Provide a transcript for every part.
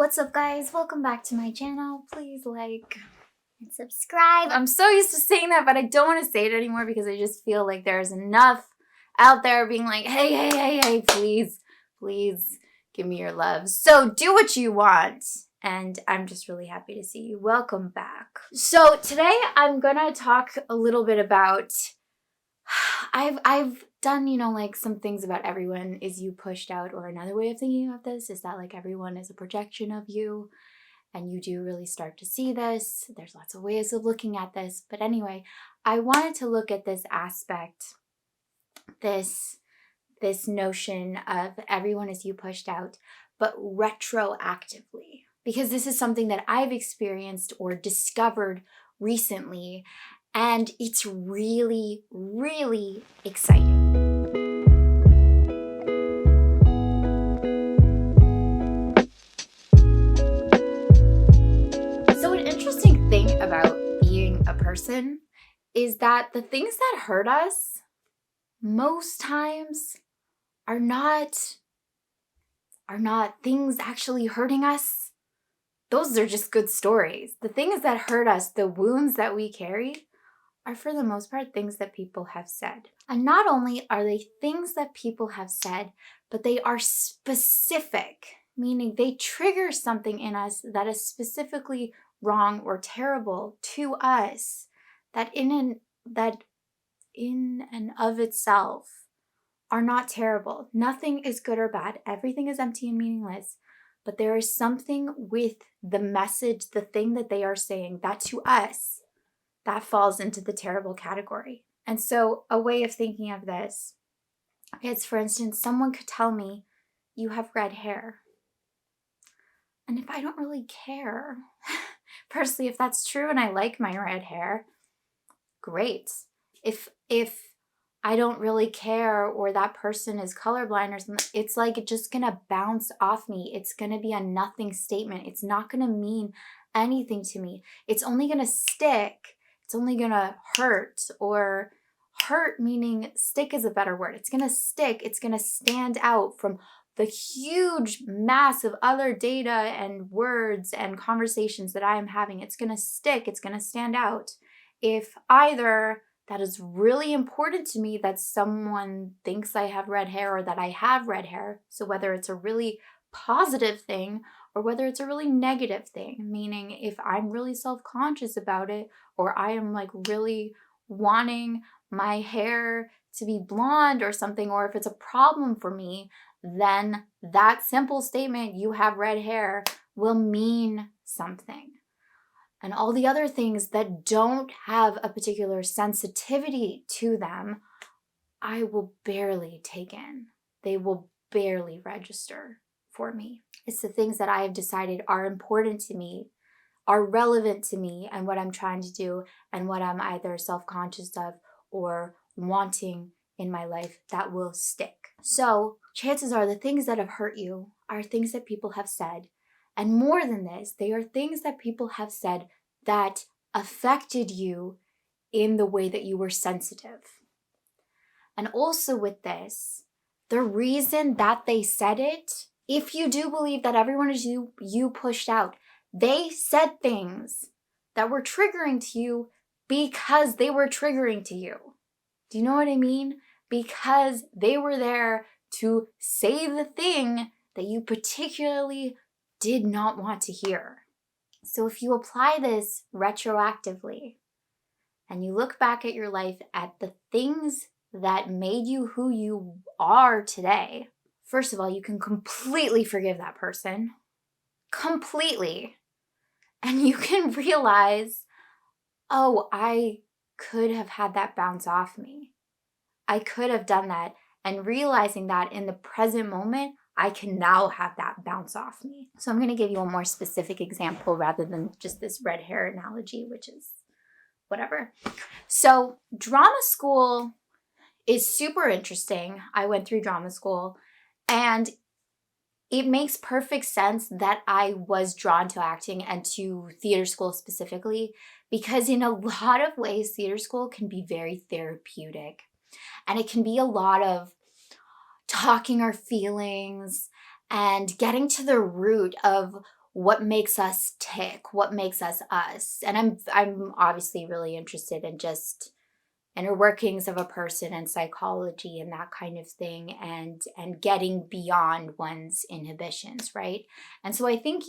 What's up, guys? Welcome back to my channel. Please like and subscribe. I'm so used to saying that, but I don't want to say it anymore because I just feel like there's enough out there being like, hey, please give me your love. So do what you want. And I'm just really happy to see you. Welcome back. So today I'm gonna talk a little bit about, I've done, like some things about everyone is you pushed out, or another way of thinking of this is that like everyone is a projection of you, and you do really start to see this. There's lots of ways of looking at this, but anyway, I wanted to look at this aspect, this notion of everyone is you pushed out, but retroactively, because this is something that I've experienced or discovered recently, and it's really, really exciting. So an interesting thing about being a person is that the things that hurt us most times are not things actually hurting us. Those are just good stories. The things that hurt us, the wounds that we carry, are for the most part things that people have said. And not only are they things that people have said, but they are specific, meaning they trigger something in us that is specifically wrong or terrible to us, that in and of itself are not terrible. Nothing is good or bad. Everything is empty and meaningless. But there is something with the message, the thing that they are saying, that to us, that falls into the terrible category. And so a way of thinking of this is, for instance, someone could tell me, you have red hair. And if I don't really care, personally, if that's true and I like my red hair, great. If I don't really care, or that person is colorblind or something, it's like it's just gonna bounce off me. It's gonna be a nothing statement. It's not gonna mean anything to me. It's only gonna stick. It's only gonna hurt, or hurt meaning stick is a better word. It's gonna stick. It's gonna stand out from the huge mass of other data and words and conversations that I am having. It's gonna stick. It's gonna stand out. If either that is really important to me that someone thinks I have red hair, or that I have red hair. So whether it's a really positive thing or whether it's a really negative thing, meaning if I'm really self-conscious about it, or I am like really wanting my hair to be blonde or something, or if it's a problem for me, then that simple statement, you have red hair, will mean something. And all the other things that don't have a particular sensitivity to them, I will barely take in. They will barely register for me. It's the things that I have decided are important to me, are relevant to me and what I'm trying to do, and what I'm either self-conscious of or wanting in my life, that will stick. So chances are the things that have hurt you are things that people have said. And more than this, they are things that people have said that affected you in the way that you were sensitive. And also with this, the reason that they said it, if you do believe that everyone is you pushed out, they said things that were triggering to you because they were triggering to you. Do you know what I mean? Because they were there to say the thing that you particularly did not want to hear. So if you apply this retroactively and you look back at your life at the things that made you who you are today, first of all, you can completely forgive that person. Completely. And you can realize, oh, I could have had that bounce off me. I could have done that. And realizing that in the present moment, I can now have that bounce off me. So I'm going to give you a more specific example rather than just this red hair analogy, which is whatever. So drama school is super interesting. I went through drama school, and it makes perfect sense that I was drawn to acting and to theater school specifically, because in a lot of ways, theater school can be very therapeutic, and it can be a lot of talking our feelings and getting to the root of what makes us tick, what makes us us. And I'm obviously really interested in just inner workings of a person and psychology and that kind of thing, and getting beyond one's inhibitions, right? And so I think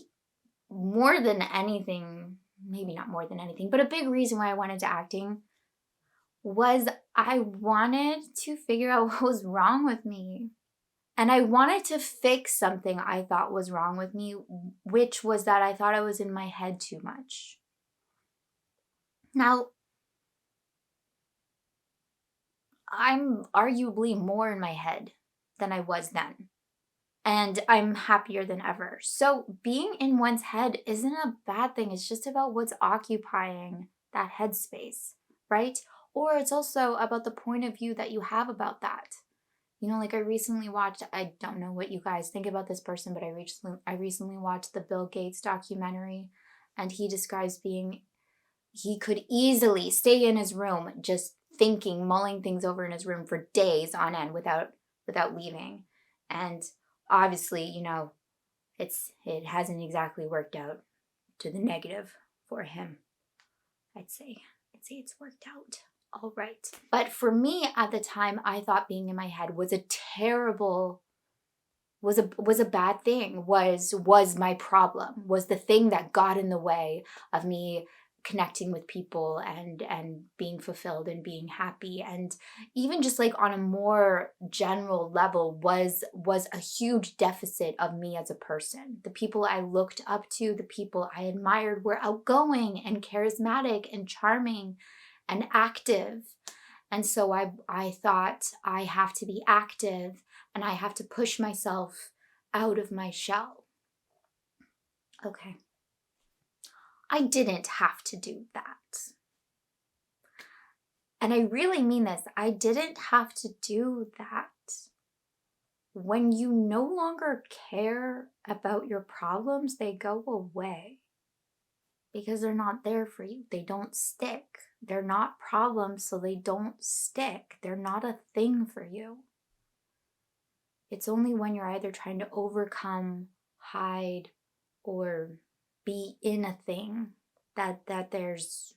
more than anything, maybe not more than anything, but a big reason why I went into acting was I wanted to figure out what was wrong with me. And I wanted to fix something I thought was wrong with me, which was that I thought I was in my head too much. Now, I'm arguably more in my head than I was then. And I'm happier than ever. So being in one's head isn't a bad thing. It's just about what's occupying that headspace, right? Or it's also about the point of view that you have about that. You know, like I recently watched, I don't know what you guys think about this person, but I recently watched the Bill Gates documentary, and he describes he could easily stay in his room just thinking, mulling things over in his room for days on end without leaving. And obviously, you know, it hasn't exactly worked out to the negative for him. I'd say it's worked out all right. But for me at the time, I thought being in my head was a terrible, was a bad thing, was my problem, was the thing that got in the way of me connecting with people and being fulfilled and being happy. And even just like on a more general level was a huge deficit of me as a person. The people I looked up to, the people I admired were outgoing and charismatic and charming and active. And so I thought I have to be active and I have to push myself out of my shell. Okay. I didn't have to do that. And I really mean this. I didn't have to do that. When you no longer care about your problems, they go away because they're not there for you. They don't stick. They're not problems, so they don't stick. They're not a thing for you. It's only when you're either trying to overcome, hide, or be in a thing that there's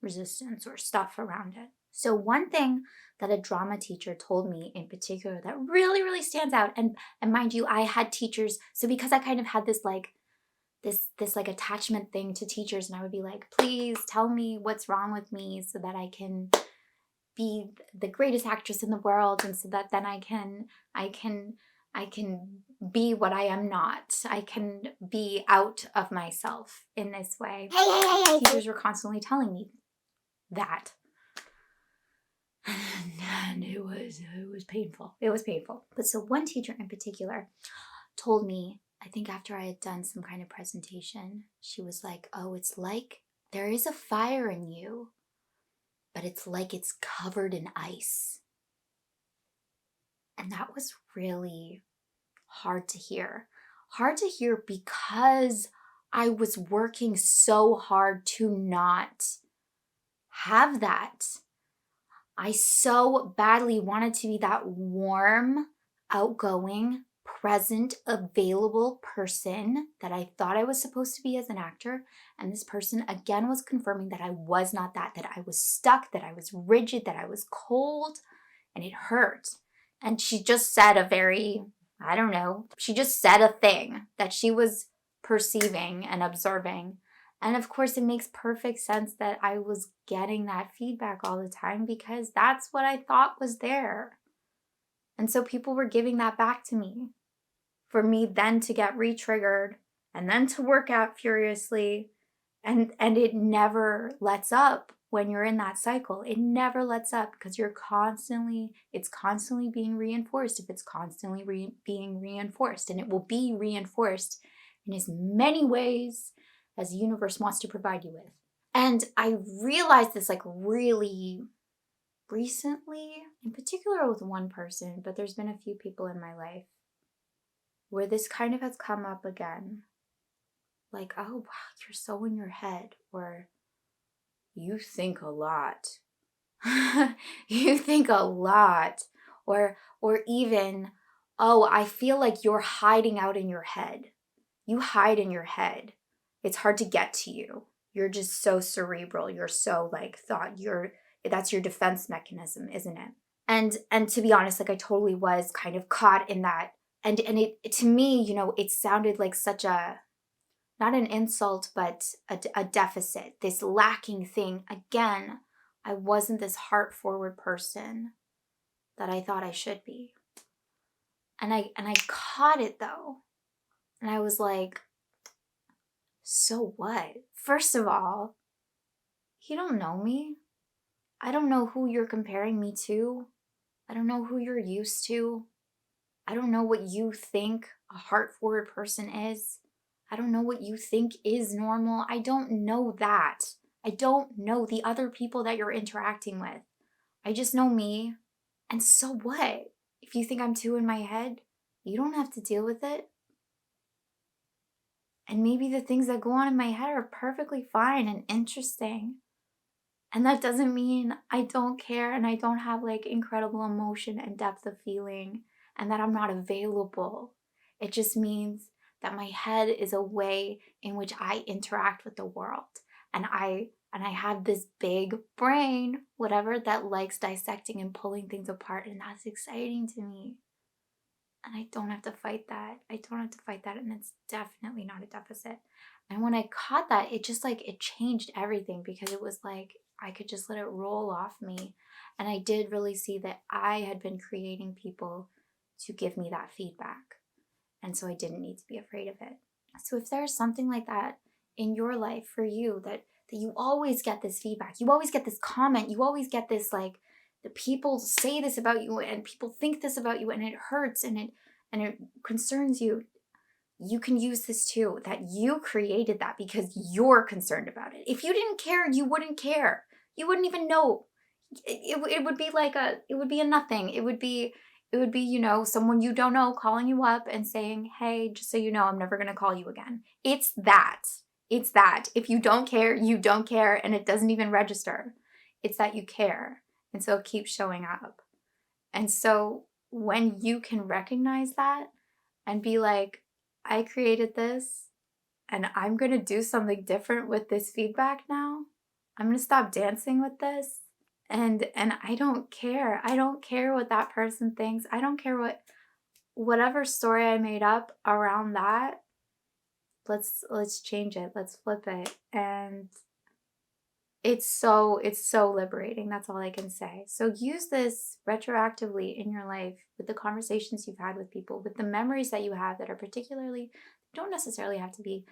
resistance or stuff around it. So one thing that a drama teacher told me in particular that really, really stands out, and mind you, I had teachers, so because I kind of had this like attachment thing to teachers, and I would be like, please tell me what's wrong with me so that I can be the greatest actress in the world, and so that then I can be what I am not. I can be out of myself in this way. Hey. Teachers were constantly telling me that. And it was painful. It was painful. But so one teacher in particular told me, I think after I had done some kind of presentation, she was like, oh, it's like there is a fire in you, but it's like it's covered in ice. And that was really hard to hear. Hard to hear because I was working so hard to not have that. I so badly wanted to be that warm, outgoing, present, available person that I thought I was supposed to be as an actor. And this person again was confirming that I was not that I was stuck, that I was rigid, that I was cold, and it hurt. And she just said she just said a thing that she was perceiving and observing. And of course, it makes perfect sense that I was getting that feedback all the time because that's what I thought was there. And so people were giving that back to me for me then to get re-triggered and then to work out furiously. And it never lets up when you're in that cycle. It never lets up because it's constantly being reinforced if it's constantly being reinforced. And it will be reinforced in as many ways as the universe wants to provide you with. And I realized this like really recently, in particular with one person, but there's been a few people in my life where this kind of has come up again. Like, oh, wow, you're so in your head, or you think a lot. You think a lot. Or even, oh, I feel like you're hiding out in your head. you hide in your head. It's hard to get to you. You're just so cerebral. You're so like that's your defense mechanism, isn't it? And to be honest, like I totally was kind of caught in that. And it to me, you know, it sounded like such a, not an insult, but a deficit, this lacking thing. Again, I wasn't this heart forward person that I thought I should be. And I caught it though. And I was like, so what? First of all, you don't know me. I don't know who you're comparing me to. I don't know who you're used to. I don't know what you think a heart forward person is. I don't know what you think is normal. I don't know that. I don't know the other people that you're interacting with. I just know me. And so what? If you think I'm too in my head, you don't have to deal with it. And maybe the things that go on in my head are perfectly fine and interesting. And that doesn't mean I don't care and I don't have like incredible emotion and depth of feeling and that I'm not available. It just means that my head is a way in which I interact with the world. And I have this big brain, whatever, that likes dissecting and pulling things apart, and that's exciting to me. And I don't have to fight that. And it's definitely not a deficit. And when I caught that, it just like, it changed everything, because it was like, I could just let it roll off me. And I did really see that I had been creating people to give me that feedback. And so I didn't need to be afraid of it. So if there's something like that in your life for you, that you always get this feedback, you always get this comment, you always get this like, the people say this about you and people think this about you and it hurts and it concerns you, you can use this too, that you created that because you're concerned about it. If you didn't care, you wouldn't care. You wouldn't even know. It would be like it would be a nothing. It would be, you know, someone you don't know calling you up and saying, hey, just so you know, I'm never going to call you again. It's that. If you don't care, you don't care, and it doesn't even register. It's that you care. And so it keeps showing up. And so when you can recognize that and be like, I created this and I'm going to do something different with this feedback now. I'm going to stop dancing with this. And I don't care. I don't care what that person thinks. I don't care whatever story I made up around that. Let's change it. Let's flip it. And it's so liberating. That's all I can say. So use this retroactively in your life with the conversations you've had with people, with the memories that you have that are particularly, don't necessarily have to be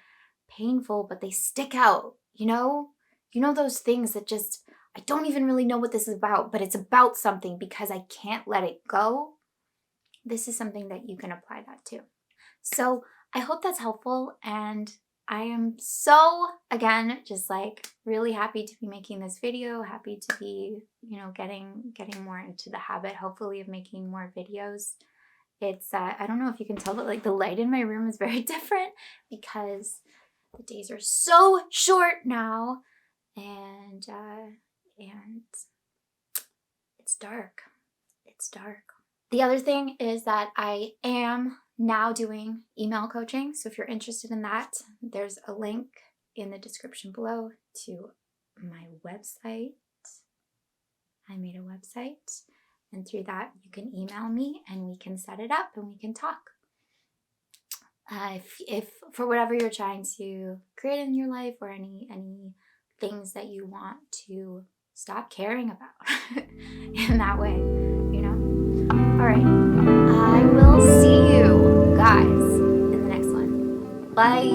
painful, but they stick out, you know those things that just, I don't even really know what this is about, but it's about something because I can't let it go. This is something that you can apply that to. So I hope that's helpful, and I am so, again, just like really happy to be making this video, happy to be, getting more into the habit, hopefully, of making more videos. It's, I don't know if you can tell, but like the light in my room is very different because the days are so short now, and it's dark. The other thing is that I am now doing email coaching. So if you're interested in that, there's a link in the description below to my website. I made a website, and through that you can email me and we can set it up and we can talk. If for whatever you're trying to create in your life, or any things that you want to stop caring about in that way, All right, I will see you guys in the next one. Bye.